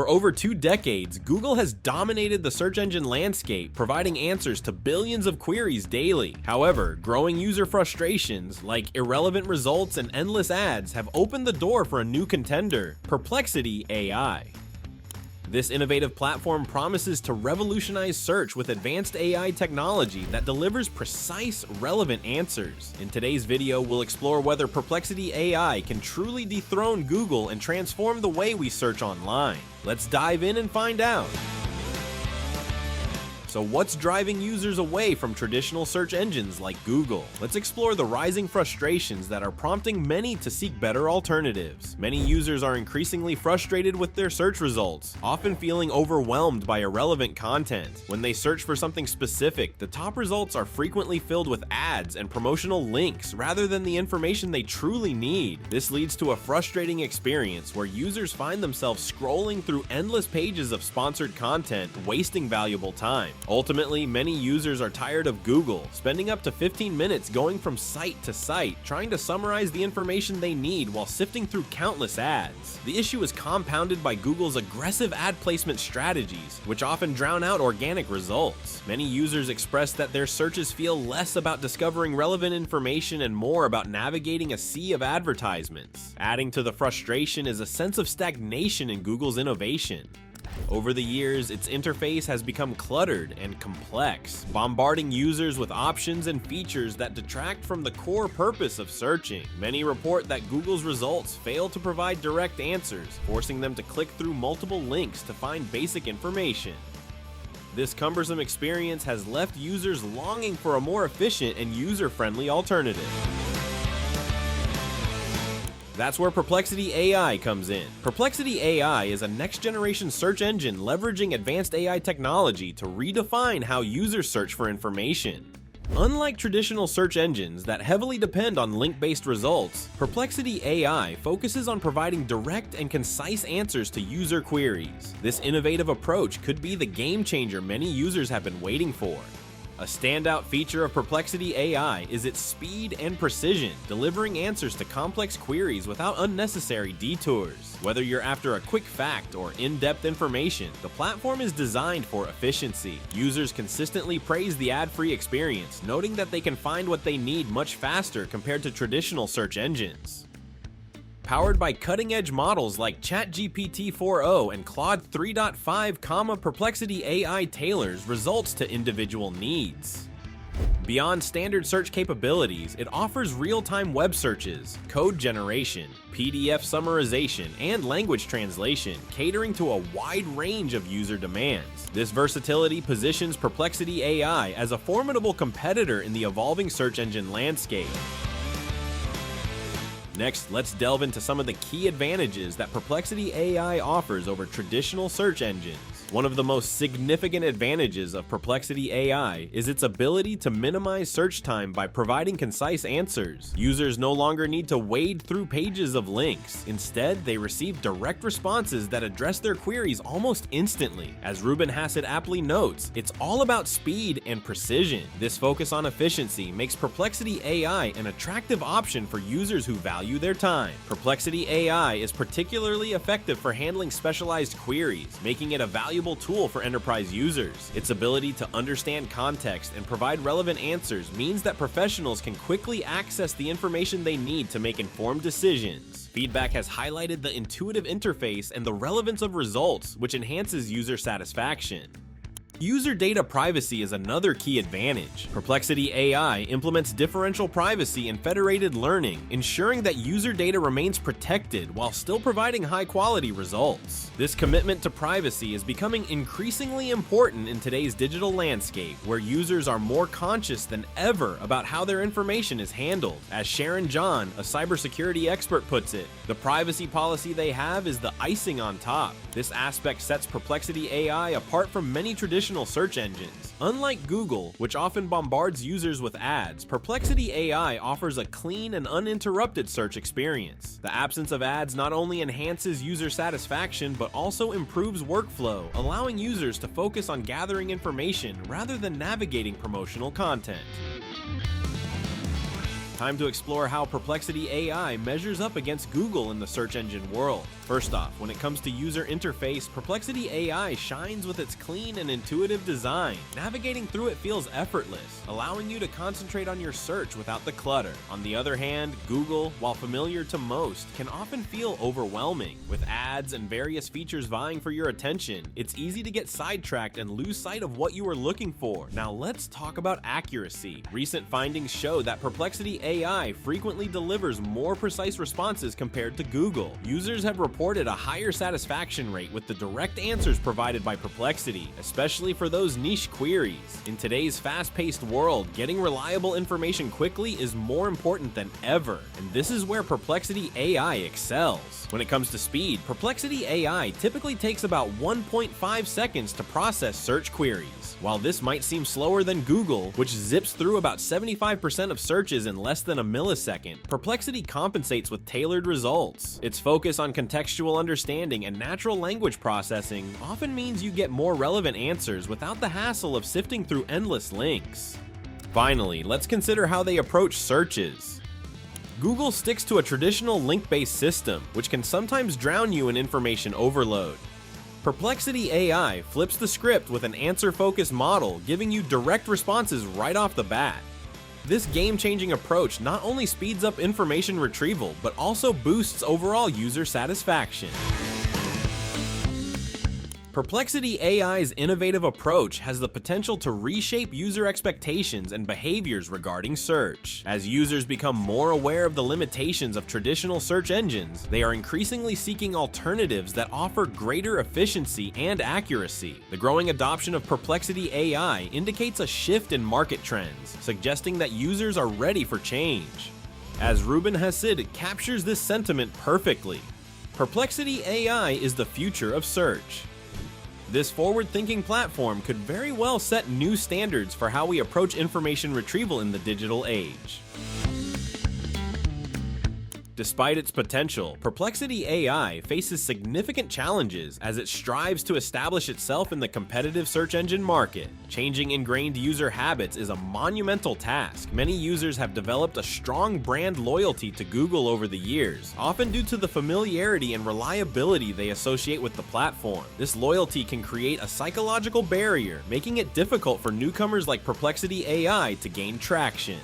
For over 2 decades, Google has dominated the search engine landscape, providing answers to billions of queries daily. However, growing user frustrations, like irrelevant results and endless ads, have opened the door for a new contender, Perplexity AI. This innovative platform promises to revolutionize search with advanced AI technology that delivers precise, relevant answers. In today's video, we'll explore whether Perplexity AI can truly dethrone Google and transform the way we search online. Let's dive in and find out. So what's driving users away from traditional search engines like Google? Let's explore the rising frustrations that are prompting many to seek better alternatives. Many users are increasingly frustrated with their search results, often feeling overwhelmed by irrelevant content. When they search for something specific, the top results are frequently filled with ads and promotional links rather than the information they truly need. This leads to a frustrating experience where users find themselves scrolling through endless pages of sponsored content, wasting valuable time. Ultimately, many users are tired of Google, spending up to 15 minutes going from site to site, trying to summarize the information they need while sifting through countless ads. The issue is compounded by Google's aggressive ad placement strategies, which often drown out organic results. Many users express that their searches feel less about discovering relevant information and more about navigating a sea of advertisements. Adding to the frustration is a sense of stagnation in Google's innovation. Over the years, its interface has become cluttered and complex, bombarding users with options and features that detract from the core purpose of searching. Many report that Google's results fail to provide direct answers, forcing them to click through multiple links to find basic information. This cumbersome experience has left users longing for a more efficient and user-friendly alternative. That's where Perplexity AI comes in. Perplexity AI is a next-generation search engine leveraging advanced AI technology to redefine how users search for information. Unlike traditional search engines that heavily depend on link-based results, Perplexity AI focuses on providing direct and concise answers to user queries. This innovative approach could be the game-changer many users have been waiting for. A standout feature of Perplexity AI is its speed and precision, delivering answers to complex queries without unnecessary detours. Whether you're after a quick fact or in-depth information, the platform is designed for efficiency. Users consistently praise the ad-free experience, noting that they can find what they need much faster compared to traditional search engines. Powered by cutting-edge models like ChatGPT 4o and Claude 3.5, Perplexity AI tailors results to individual needs. Beyond standard search capabilities, it offers real-time web searches, code generation, PDF summarization, and language translation, catering to a wide range of user demands. This versatility positions Perplexity AI as a formidable competitor in the evolving search engine landscape. Next, let's delve into some of the key advantages that Perplexity AI offers over traditional search engines. One of the most significant advantages of Perplexity AI is its ability to minimize search time by providing concise answers. Users no longer need to wade through pages of links. Instead, they receive direct responses that address their queries almost instantly. As Ruben Hassett aptly notes, it's all about speed and precision. This focus on efficiency makes Perplexity AI an attractive option for users who value their time. Perplexity AI is particularly effective for handling specialized queries, making it a valuable tool for enterprise users. Its ability to understand context and provide relevant answers means that professionals can quickly access the information they need to make informed decisions. Feedback has highlighted the intuitive interface and the relevance of results, which enhances user satisfaction. User data privacy is another key advantage. Perplexity AI implements differential privacy and federated learning, ensuring that user data remains protected while still providing high-quality results. This commitment to privacy is becoming increasingly important in today's digital landscape, where users are more conscious than ever about how their information is handled. As Sharon John, a cybersecurity expert, puts it, the privacy policy they have is the icing on top. This aspect sets Perplexity AI apart from many traditional search engines. Unlike Google, which often bombards users with ads, Perplexity AI offers a clean and uninterrupted search experience. The absence of ads not only enhances user satisfaction, but also improves workflow, allowing users to focus on gathering information rather than navigating promotional content. Time to explore how Perplexity AI measures up against Google in the search engine world. First off, when it comes to user interface, Perplexity AI shines with its clean and intuitive design. Navigating through it feels effortless, allowing you to concentrate on your search without the clutter. On the other hand, Google, while familiar to most, can often feel overwhelming. With ads and various features vying for your attention, it's easy to get sidetracked and lose sight of what you are looking for. Now let's talk about accuracy. Recent findings show that Perplexity AI frequently delivers more precise responses compared to Google. Users have reported a higher satisfaction rate with the direct answers provided by Perplexity, especially for those niche queries. In today's fast-paced world, getting reliable information quickly is more important than ever, and this is where Perplexity AI excels. When it comes to speed, Perplexity AI typically takes about 1.5 seconds to process search queries. While this might seem slower than Google, which zips through about 75% of searches in less than a millisecond, Perplexity compensates with tailored results. Its focus on contextual understanding and natural language processing often means you get more relevant answers without the hassle of sifting through endless links. Finally, let's consider how they approach searches. Google sticks to a traditional link-based system, which can sometimes drown you in information overload. Perplexity AI flips the script with an answer-focused model, giving you direct responses right off the bat. This game-changing approach not only speeds up information retrieval, but also boosts overall user satisfaction. Perplexity AI's innovative approach has the potential to reshape user expectations and behaviors regarding search. As users become more aware of the limitations of traditional search engines, they are increasingly seeking alternatives that offer greater efficiency and accuracy. The growing adoption of Perplexity AI indicates a shift in market trends, suggesting that users are ready for change. As Ruben Hassid captures this sentiment perfectly, Perplexity AI is the future of search. This forward-thinking platform could very well set new standards for how we approach information retrieval in the digital age. Despite its potential, Perplexity AI faces significant challenges as it strives to establish itself in the competitive search engine market. Changing ingrained user habits is a monumental task. Many users have developed a strong brand loyalty to Google over the years, often due to the familiarity and reliability they associate with the platform. This loyalty can create a psychological barrier, making it difficult for newcomers like Perplexity AI to gain traction.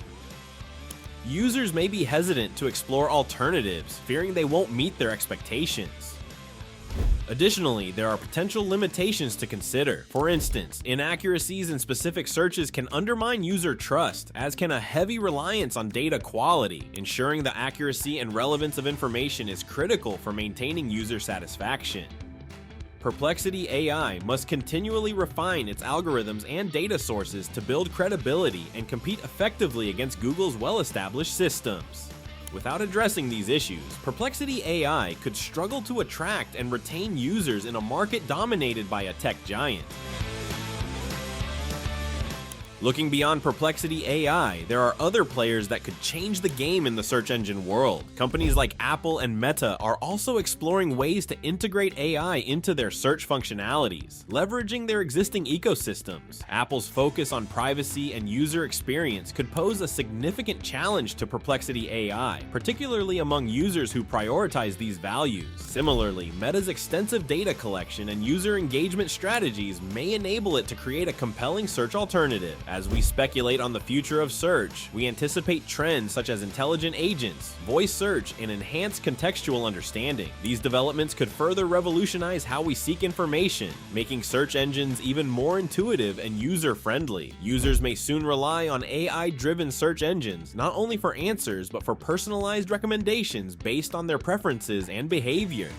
Users may be hesitant to explore alternatives, fearing they won't meet their expectations. Additionally, there are potential limitations to consider. For instance, inaccuracies in specific searches can undermine user trust, as can a heavy reliance on data quality. Ensuring the accuracy and relevance of information is critical for maintaining user satisfaction. Perplexity AI must continually refine its algorithms and data sources to build credibility and compete effectively against Google's well-established systems. Without addressing these issues, Perplexity AI could struggle to attract and retain users in a market dominated by a tech giant. Looking beyond Perplexity AI, there are other players that could change the game in the search engine world. Companies like Apple and Meta are also exploring ways to integrate AI into their search functionalities, leveraging their existing ecosystems. Apple's focus on privacy and user experience could pose a significant challenge to Perplexity AI, particularly among users who prioritize these values. Similarly, Meta's extensive data collection and user engagement strategies may enable it to create a compelling search alternative. As we speculate on the future of search, we anticipate trends such as intelligent agents, voice search, and enhanced contextual understanding. These developments could further revolutionize how we seek information, making search engines even more intuitive and user-friendly. Users may soon rely on AI-driven search engines, not only for answers, but for personalized recommendations based on their preferences and behavior.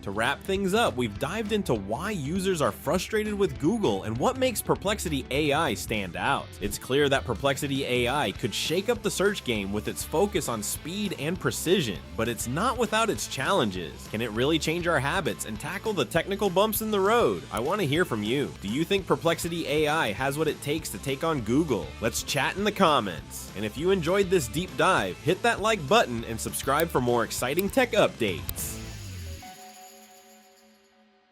To wrap things up, we've dived into why users are frustrated with Google and what makes Perplexity AI stand out. It's clear that Perplexity AI could shake up the search game with its focus on speed and precision, but it's not without its challenges. Can it really change our habits and tackle the technical bumps in the road? I want to hear from you. Do you think Perplexity AI has what it takes to take on Google? Let's chat in the comments. And if you enjoyed this deep dive, hit that like button and subscribe for more exciting tech updates.